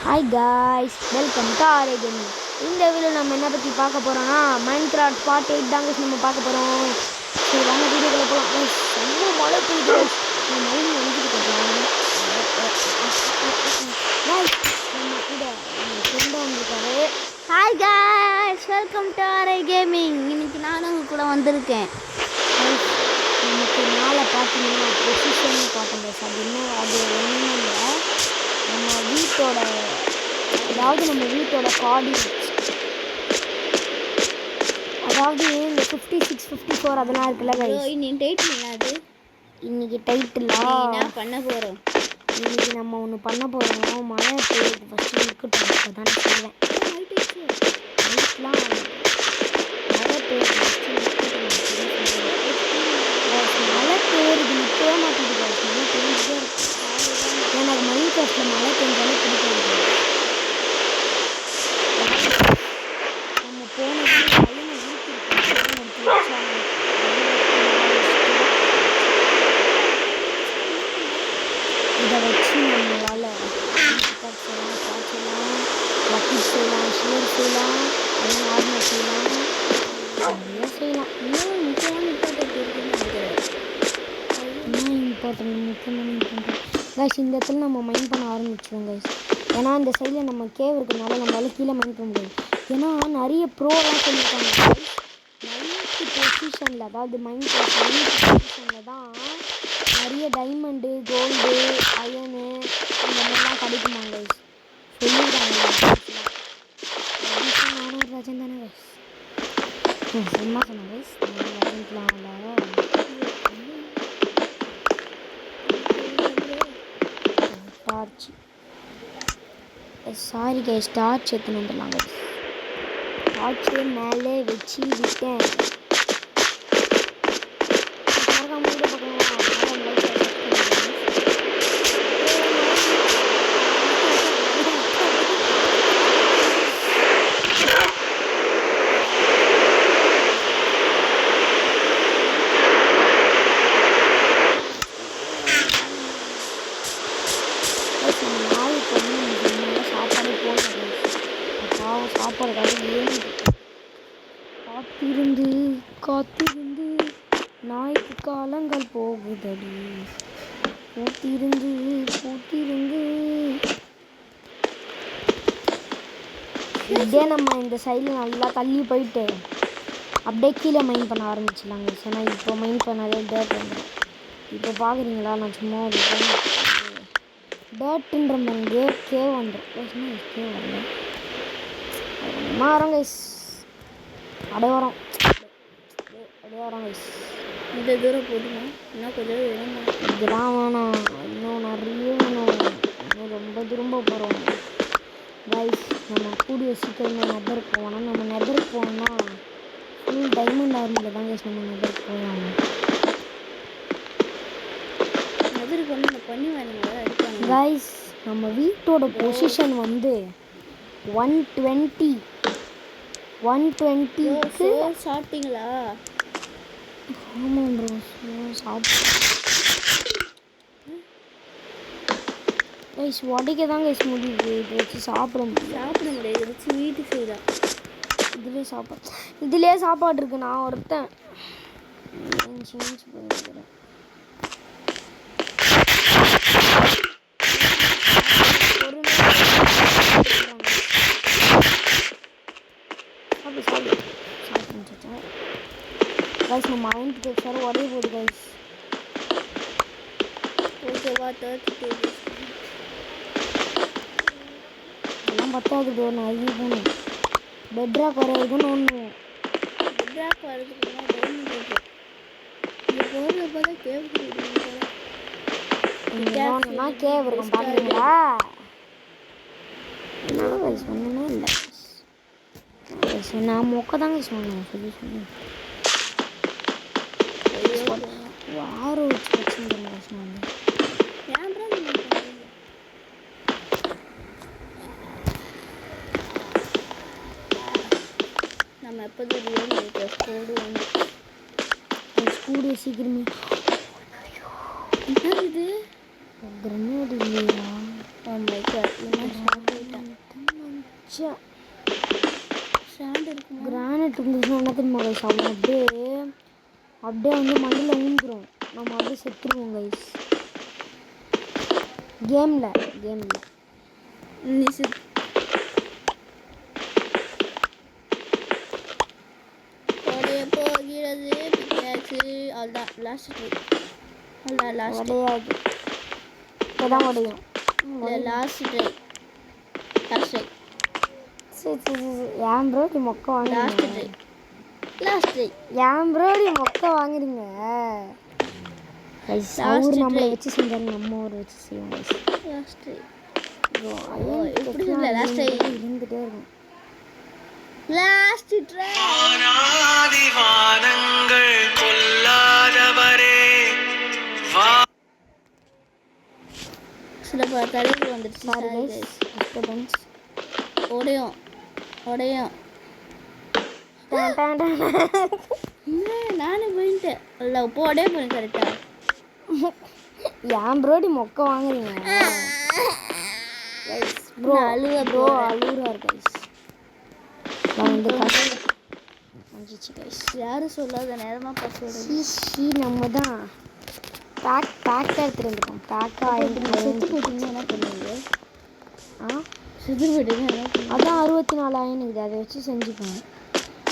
Hi guys, welcome to RA gaming. இந்த video நம்ம என்ன பற்றி பார்க்க போகிறோம்னா மைன்கிராஃப்ட் பார்ட் 8 தாங்க நம்ம பார்க்க போகிறோம். சரி வாங்க வீடியோக்குள்ள போகலாம். ரொம்ப மழை பெய்யுது. மழை நினைச்சிட்டு போகலாம். நம்ம கூட ஃப்ரெண்டு வந்திருக்காரு. Hi guys, welcome to RA gaming. இன்னைக்கு நானும் உங்க கூட வந்திருக்கேன். நமக்கு மேலே பார்த்தீங்கன்னா பொசிஷன் பார்த்தோம். அது என்ன, அது ஒன்றுமே இல்லை, நம்ம வீட்டோட, அதாவது நம்ம வீட்டோட கோஆர்டினேட்ஸ், அதாவது இந்த 56, 54 அதெல்லாம் இருக்குல்ல கைஸ். இன்னைக்கு டைட்டில் என்னது? இன்னைக்கு டைட்டிலா என்ன பண்ண போகிறோம்? இன்னைக்கு நம்ம ஒன்று பண்ண போகிறோம். மழை பெய்யுது, ஃபஸ்ட்டு இருக்கட்டும், இப்போ தான் சொல்லுவேன். நைட்லாம் மழை பெய்யுது, மழை பெய்யுது நிற்கவே மாட்டேங்குது. மழை பெய்ஞ்சிட்டே இருக்கு. எனக்கு மைன்கிராஃப்டில் மழை பெஞ்சாலே பிடிக்காது. நம்ம போனது பையனை இதை வச்சு நம்மளால் செய்யலாம், காய்ச்சலாம், பக்கெட் செய்யலாம், ஷேர் செய்யலாம், அதெல்லாம் நார்மல் செய்யலாம், நிறைய செய்யலாம். இன்னும் முக்கியமான இம்பார்ட்டன்ட் கைஸ், இந்த இடத்துல நம்ம மைண்ட் பண்ண ஆரம்பிச்சிடுவோம் கைஸ். ஏன்னா இந்த சைடில் நம்ம கேவ் இருக்கிறதுனால நம்மளால் கீழே மைண்ட் பண்ண முடியாது. ஏன்னா நிறைய ப்ரோலாம் சொல்லியிருக்காங்க கைஸ். 9th பொசிஷனில், அதாவது மைன்கிராஃப்ட் 9th பொசிஷனில் தான் நிறைய டைமண்டு, கோல்டு, அயனு இந்த மாதிரிலாம் கிடைக்குமா கைஸ் சொல்லியிருக்காங்க. நானும் ஒரு ரஜன் தானே கைஸ், சும்மா சொன்னேன் கைஸ். ரஜன்லாம் இல்லை, டார்ச். சாரி கைஸ், டார்ச் எடுத்துன்னு வந்துடலாம் கைஸ். டார்ச்சு மேலே வச்சு விட்டேன். சாப்பாடுக்காக ஏறி காத்திருந்து காத்திருந்து நாய்க்கு காலங்கள் போகுதடி, பூத்திருந்து பூத்திருந்து. இதே நம்ம இந்த சைடில் நல்லா தள்ளி போயிட்டு அப்படியே கீழே மைண்ட் பண்ண ஆரம்பிச்சிடலாங்க. ஏன்னா இப்போ மைண்ட் பண்ணாலே டேர்ட் வந்துடும். இப்போ பார்க்குறீங்களா, நான் சும்மா ஒரு டேர்ட்டுன்ற மாதிரி கேவ் வந்துடும். கேவ் வரல, வரோம் கைஸ், அடையோரம் கைஸ். இந்த தூரம் போதுமா? இன்னும் கொஞ்சம் வேணும். இதெல்லாம் வேணாம், இன்னும் நிறைய வேணும். இன்னும் ரொம்ப திரும்ப போகிறோம் கைஸ். நம்ம கூடிய சீக்கிரம் நெதருக்கு போவோம். நம்ம நெதருக்கு போனோம்னா ஃபுல் டைமண்ட் ஆர்மியில் தான் கைஸ் நம்ம நெதருக்கு போவோம். நெதருக்கு வந்து இந்த பண்ணி வேணுங்களா அடிப்பாங்க கைஸ். நம்ம வீட்டோட பொசிஷன் வந்து 120 120க்கு சாப்பிட்டீங்களா? ஆமாம் ப்ரோ, சாப்பிட்டு கைஸ் உடைக்க தான் கைஸ் முடியுது. இது வச்சு சாப்பிட முடியாது. இதை வச்சு வீட்டு செய்யலாம். இதுலேயே சாப்பாடு இருக்கு. நான் ஒருத்தன் பண்ணிக்கிறேன். கைஸ் நம்ம மைண்ட் பேக்ஸாரு உடைய போகுது கைஸ். ஓகேவா? 30 எல்லாம் பத்தாது ப்ரோ, நான் அதிக போகணும். பெட்ராக் வரைக்குன்னு ஒன்று. பெட்ராக் வரதுக்கு டைமண்ட் இருக்கு. இந்த போகிறப்ப தான் கேவ் போகணும்னா கேவ் இருக்கும், பார்க்குறீங்களா? என்ன கைஸ் ஒன்றுமே இல்லை கைஸ். நான் மொக்க தாங்க சொன்னேன். சொல்லி வார வச்சு வச்சுருந்தேன் கைஸ். நம்ம எப்போது ஸ்கூடு வந்து ஸ்கூடு சீக்கிரமே. என்ன இது? கிரனேட் இல்லையா? Oh my சார் என்ன ஷாக் ஆயிட்டேன். சாண்ட் இருக்குமா? கிரானைட் இருந்துச்சுன்னா என்ன தெரியுமா கைஸ் அவங்க அப்படியே வந்து மண்ணில் ஊந்துரும். நம்ம அப்படியே செத்துருவோம் கைஸ். கேமில் நீ உடைய போகிறது பிக்காக்ஸு அவ்வளோதான் லாஸ்ட் ட்ரை. அவ்வளோதான் லாஸ்ட் உடையாது. இப்போதான் உடையும். இல்லை லாஸ்ட் ட்ரை. Last try. சரி ஏன் ப்ரோ நீ மொக்க லாஸ்ட் வாங்குறீங்க? ட்ரை. Last try. ஏன் ப்ரோ நீ மொக்க வாங்குறீங்க? கைஸ் அவர் நம்மளை வச்சு செஞ்சாரு, நம்ம ஒரு வச்சு செய்வோம் கைஸ். Last try. ப்ரோ எப்படி இல்லை லாஸ்ட் ட்ரை. இருந்துகிட்டே இருக்கும். Last try. வானங்கள் கொல்லாதவரே சில தலைப்பு வந்துடுச்சு. Sorry guys disturbance. உடையும் நானே போயிட்டேன். இல்லை இப்போ உடைய போறேன் கரெக்டா. ஏன் ப்ரோ நீ மொக்க வாங்குறீங்க? கைஸ் ப்ரோ அழுவ அழுகுறாரு கைஸ். நான் வந்து வந்துச்சு கைஸ். யாரும் சொல்லாத நேரமாக பசங்க நம்ம தான் பேக்காக எடுத்துகிட்டு வந்துருக்கோம். பேக்காக செத்து போயிட்டீங்கன்னா என்ன பண்ணுவீங்க? செத்து போயிட்டீங்க என்ன பண்ணுவீங்க? அதான் 64 ஆயினுக்குது, அதை வச்சு செஞ்சுக்கோங்க.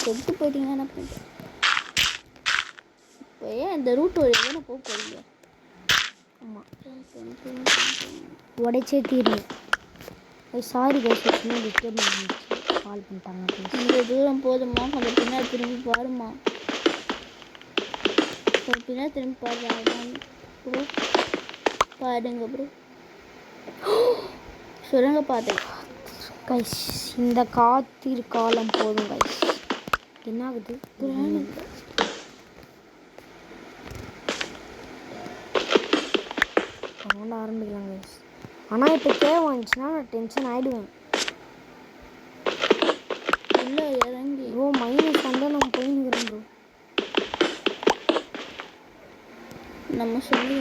செத்து போயிட்டீங்கன்னா என்ன பண்ணுங்க? இப்போ ஏன் இந்த ரூட் வழியாக தானே போக போகிறீங்க? ஆமாம் உடைச்சே தீரணும். சாரி கைஸ் சும்மா டிஸ்டர்ப் பண்ணிச்சு, கால் பண்ணிட்டாங்க ப்ளீஸ். இந்த தூரம் போதுமா? கொஞ்சம் பின்னாடி திரும்பி பாருமா. கொஞ்சம் பின்னாடி திரும்பி பாருங்க ப்ரோ. பாருங்க ப்ரோ. சுரங்க பாதை கைஸ். இந்த காத்திரு காலம் போதும் கைஸ். என்ன ஆகுது? சவுண்ட் ஆரம்பிக்கலாம் கைஸ். ஆனால் இப்போ தேவை வந்துச்சுன்னா நான் டென்ஷன் ஆகிடுவேன். இல்லை இறங்கி ப்ரோ மைனஸ் வந்தால் நம்ம போயின்னுக்கிறோம் ப்ரோ. நம்ம சொல்லி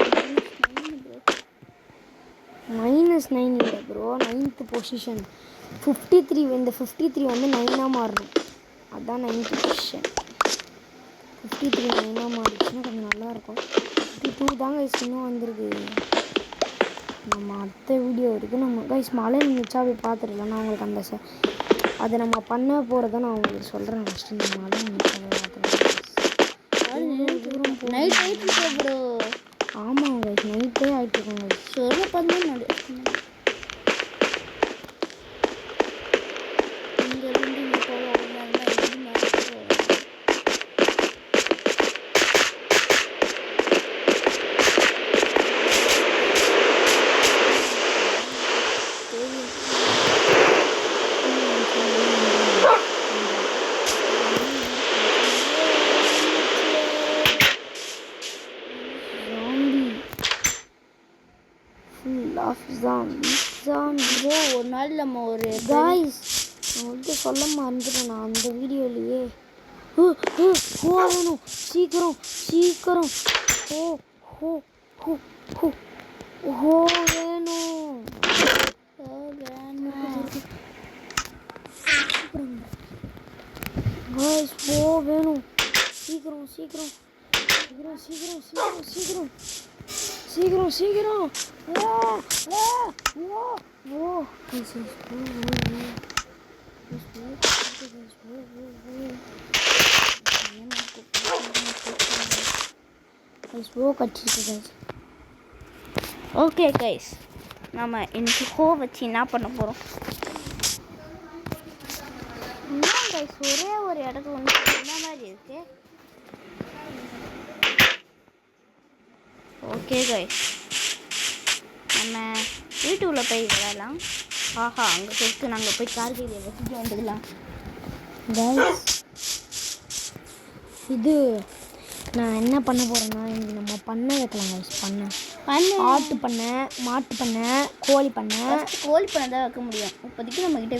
-9 இல்லை ப்ரோ, 9th பொசிஷன் 53. இந்த 53 வந்து 9ஆக மாறணும். அதுதான் 9th பொசிஷன். 53 9ஆக மாறிடுச்சுன்னா கொஞ்சம் நல்லாயிருக்கும். 52 தாங்க கைஸ் இன்னும் வந்திருக்கு. நம்ம அடுத்த வீடியோ வரைக்கும் நம்ம கைஸ் மழை நின்றுச்சா போய் பார்த்துருக்கலாம். நான் உங்களுக்கு அந்த அதை நம்ம பண்ண போகிறத நான் உங்களுக்கு சொல்கிறேன். ஃபஸ்ட்டு இந்த மழை நின்றுச்சா பார்த்துருக்கேன். நைட் ஆகிட்டு ப்ரோ. ஆமாங்க கைஸ் நைட்டே ஆகிட்டுருக்கோங்க. சொல்ல பார்த்து இங்கே இருந்து இங்கே போக ப்ரோ. ஒரு நாள் நம்ம ஒரு காய்ஸ் உங்களுக்கு சொல்ல மறந்துட்டேன் நான் அந்த வீடியோலையே. வேணும் சீக்கிரம் வேணும். காய்ஸ் வேணும் சீக்கிரம் ஓகே கைஸ், நம்ம இன்னைக்கு வச்சு என்ன பண்ண போகிறோம்? கைஸ் ஒரே ஒரு இடத்துக்கு வந்து என்ன மாதிரி இருக்கு. ஓகே கைஸ், நம்ம வீட்டுக்குள்ளே போய் விளையாடலாம். ஆஹா அங்கே கொடுத்து நாங்கள் போய் கார்கிரியை வச்சுட்டு வந்துடலாம். கைஸ் இது நான் என்ன பண்ண போகிறேன்னா இன்றைக்கி நம்ம பண்ணை வைக்கலாம் கைஸ். ஆட்டு பண்ணை, மாட்டு பண்ணை, கோழி பண்ணை. கோழி பண்ணை தான் வைக்க முடியும் இப்போதைக்கு நம்மக்கிட்ட.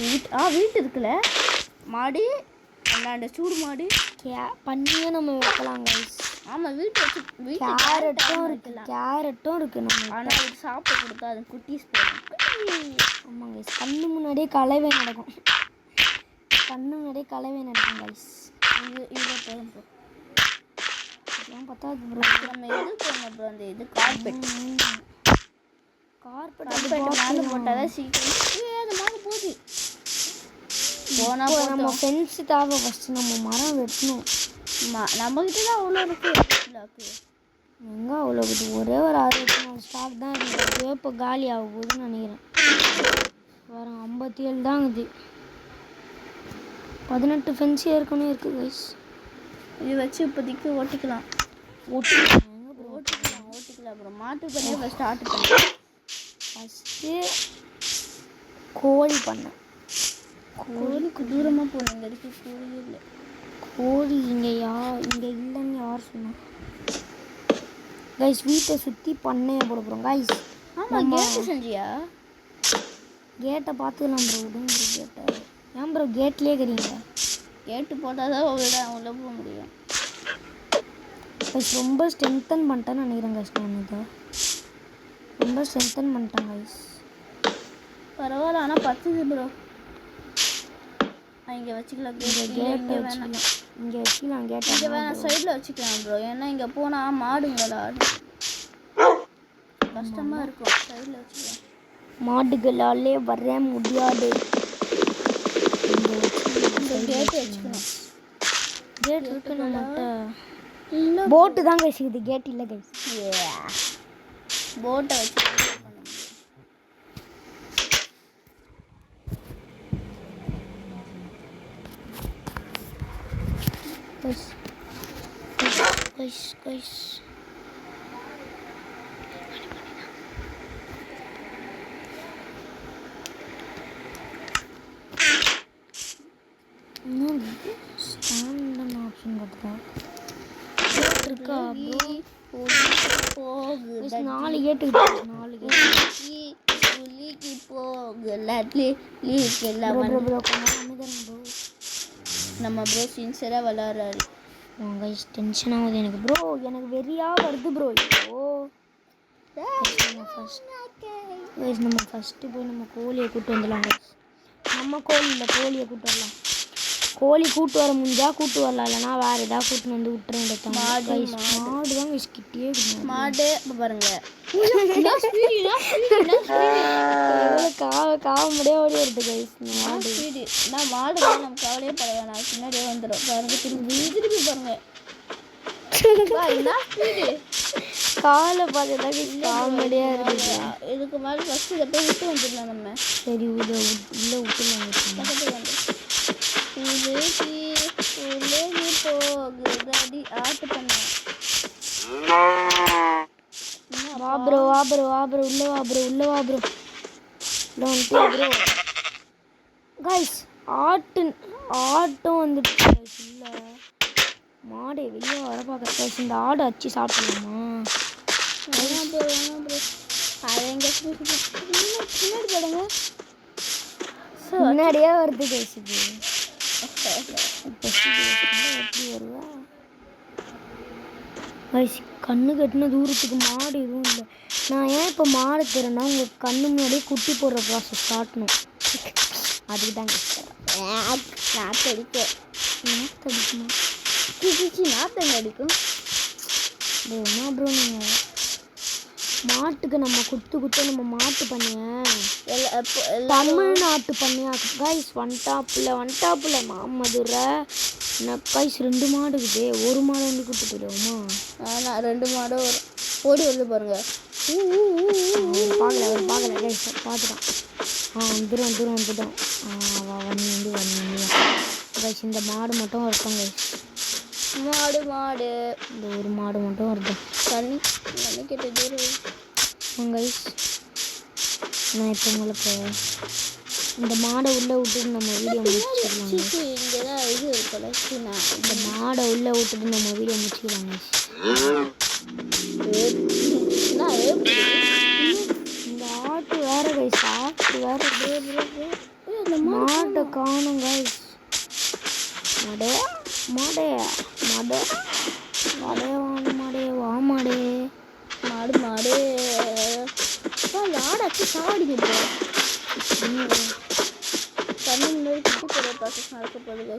வீட்டு இருக்குல்ல, மாடு, அந்தாண்ட சூடு மாடு பண்ணியே நம்ம வைக்கலாம் கைஸ். ஆமாம் வீட்டு கேரட்டும் இருக்கு நம்ம. ஆனால் அது சாப்பிட கொடுத்தா அது குட்டீஸ் போடும். ஆமாங்க கைஸ், கண்ணு முன்னாடியே கலவை நடக்கும் கைஸ். இதை போதும் ப்ரோ. இதெல்லாம் பத்தாது ப்ரோ. நம்ம எது போடணும் ப்ரோ? அந்த இது கார்பெட் கார்பெட் மேலே போட்டால் தான் சீக்கிரம் அது மேலே போகுது. போனால் நம்ம ஃபென்ஸ் தேவை. ஃபஸ்ட்டு நம்ம மரம் வெட்டணும். நம்மகிட்ட தான் அவ்வளோ இருக்குது. எங்கே அவ்வளோ இருக்குது? ஒரே ஒரு 64 ஸ்டாக் தான் இருக்குது. இப்போ காலி ஆக போகுதுன்னு நினைக்கிறேன். வரும் 57 தான் இருக்குது. 18 ஃபென்ஸ் ஏற்கனவே இருக்குது கைஸ். இது வச்சு இப்போதைக்கு ஓட்டிக்கலாம். அப்புறம் மாட்டு பண்ணி ஃபஸ்ட்டு ஆட்டு பண்ண. ஃபஸ்ட்டு கோழி பண்ணேன். கோழிக்கு தூரமாக போகணும். இங்கே இருக்கு கோழி இல்லை. கோழி இங்கே இல்லைன்னு யார் சொன்னா? கைஸ் வீட்டை சுற்றி பண்ணையை போட போகிறோம் கைஸ். ஆமாம், கேட்டு செஞ்சியா? கேட்டை பார்த்துக்கலாம் ப்ரோ. விடுங்க ப்ரோ கேட்டை. ஏன் ப்ரோ கேட்லேயே இருக்கிறீங்க? கேட்டு போட்டால் தான் உள்ளே போக முடியும். கைஸ் ரொம்ப ஸ்ட்ரென்தன் பண்ணிட்டேன்னு நினைக்கிறேன் கைஸ். நான் இதை ரொம்ப ஸ்ட்ரென்தன் பண்ணிட்டேன் கைஸ். பரவாயில்ல, ஆனால் 10 ப்ரோ. இங்கே வச்சுக்கலாம். கேட்டை வச்சுக்கலாம். இங்கே வச்சுக்கலாம். கேட்டை இங்கே வேணாம், சைடில் வச்சுக்கலாம் ப்ரோ. ஏன்னா இங்கே போனால் மாடுங்களா கஷ்டமாக இருக்கும். சைடில் வச்சுக்கலாம். மாடுகளாலே வர முடியாது. கேட்டு வச்சுக்கணும். கேட் இருக்கு நம்மகிட்ட. போட்டு தான் கைஸ் இது. கேட் இல்லை கைஸ். போட்டை வச்சு கைஸ் ஸ்டாண்ட் ஆப்ஷன் கொடுத்தா இருக்கா ப்ரோ? போகு 4 கேட்டு 4 கேட்டு புலிக்கு போகு லட்லி லீக் எல்லாம் ப்ரோ நம்ம ப்ரோ சின்சராக விளாட்றாரு. கைஸ் டென்ஷன் ஆகுது எனக்கு ப்ரோ. எனக்கு வெறியாக வருது ப்ரோ. நம்ம ஃபஸ்ட்டு போய் நம்ம கோழியை கூப்பிட்டு வந்துடலாம் கைஸ். நம்ம கோழி இல்லை, கோழியை கூப்பிட்டு வரலாம். கோழி கூப்பிட்டு வர முடிஞ்சா கூப்பிட்டு வரலாம், இல்லைனா வேறு எதாவது கூப்பிட்டு வந்து விட்டுறேன். மாடு தான் கைஸ் கிட்டே இருக்குது. மாடு இப்போ பாருங்க காவடியே ஓடி வருது கைஸ். மாடு நான் மாடு நம்ம கவலையே பட வேணாம், பின்னாடியே வந்துடும். பாருங்க திருப்பி பாருங்க. காலை பார்த்துதான் காமெடியாக இருக்குது. இதுக்கு மேலே ஃபஸ்ட்டு இதை போய் விட்டு வந்துடலாம் நம்ம. சரி உள்ளே விட்டுலாம். போகுது ஆட்டு பண்ண. வா ப்ரோ உள்ளே வா ப்ரோ. கைஸ் ஆட்டம் வந்துடுச்சு கைஸ். இல்லை மாடு வெளியே வர பார்க்குற கைஸ். இந்த ஆடு அச்சு சாப்பிடலாமா? அது எங்கே பின்னாடி போடுங்க. முன்னாடியே வருது கைஸ். இது எப்படி வருவா கைஸ்? கண்ணு கட்டின தூரத்துக்கு மாடு எதுவும் இல்லை. நான் ஏன் இப்போ மாடு தரேன்னா உங்கள் கண்ணு முன்னாடியே குட்டி போடுற ப்ராசஸ் காட்டணும். அதுக்கு தான் நாத்தடிக்கும். நாத்தங்க அடிக்கும் என்ன ப்ரோ? நீங்கள் மாட்டுக்கு நம்ம குத்து நம்ம மாட்டு பண்ணிய தமிழ்நாட்டு பண்ணியா கைஸ். ஒன் டாப்பில் மாமதுரை கைஸ் 2 மாடு இருக்குது. ஒரு மாடு வந்து கூட்டு போயிடுவோமா? ஆனால் 2 மாடும் ஓடி வந்து பாருங்க. பார்க்கல கைஸ். பார்த்துட்டான். வந்துடும். வந்து கைஸ். இந்த மாடு மட்டும் வரட்டும் கைஸ். மாடு இந்த ஒரு மாடு மட்டும் வருது. தண்ணி கேட்ட தூரம் கைஸ். நான் இப்போ உங்களுக்கு இந்த மாடை உள்ளே விட்டுட்டு நம்ம வீடியோ முடிச்சுக்கலாம். இங்கே தான் இது இருக்குல்ல, இந்த மாடை உள்ளே விட்டுட்டு நம்ம வீடியோ முடிச்சுக்கலாம் கைஸ். இந்த ஆட்டு வேற கைஸ். ஆட்டு வேற. இந்த மாட்டை காணும் கைஸ். மாடு வாடே வாங்க மாடே வா மாடே. மாடு மாடு யாடாச்சு சாவடிங்க ப்ரோ. கண்ணு முன்னாடி குட்டி போடுற ப்ராசஸ் நடக்க போகுது.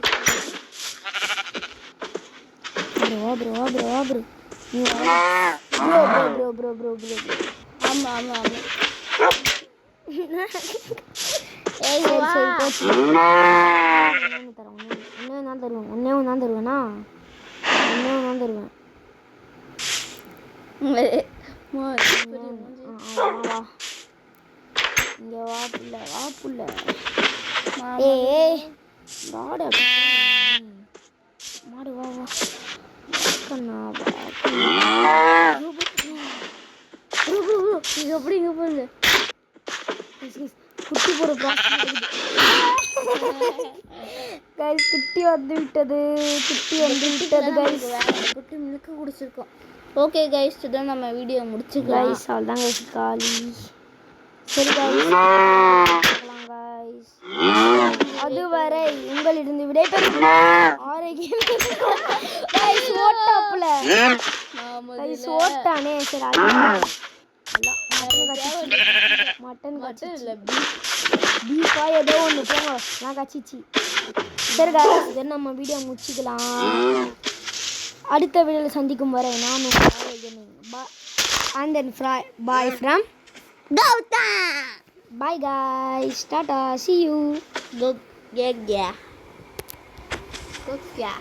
ப்ரோ ஆமாம் ஆமாம் ஆமாம். ஏய் சரி வா. சரி போச்சு. ஒன்னே தான் தருவேன். தருவேனா? ஒன்னே தான் தருவேன். வா இங்கே வா புள்ள. ஏய் மாடு மாடு வா கண்ணா எப்படி இங்கே போகுது? குட்டி போட கைஸ் குட்டி வந்து விட்டது கைஸ். குட்டி மில்க்கு குடிச்சிருக்கோம். ஓகே கைஸ், இதான் நம்ம வீடியோ முடிச்சுக்கலாம். கைஸ் அவ்வளோதான் கைஸ் காலி. சரி கைஸ் பார்க்கலாம் கைஸ். அதுவரை உங்களிடம் விடைபெறும் ஆரோக்கியம். கைஸ் ஓட்டாப்புல கைஸ் ஓட்டானே. சரி மட்டன் இல்லை பீஃபா ஏதோ ஒன்று போங்க நான் கச்சிச்சு. சரி கைஸ் இதை நம்ம வீடியோ முடிச்சுக்கலாம். அடுத்த வீடியோவில் சந்திக்கும் வரை நான் and then bye from Gautam. bye guys, tata, see you. Go yeah.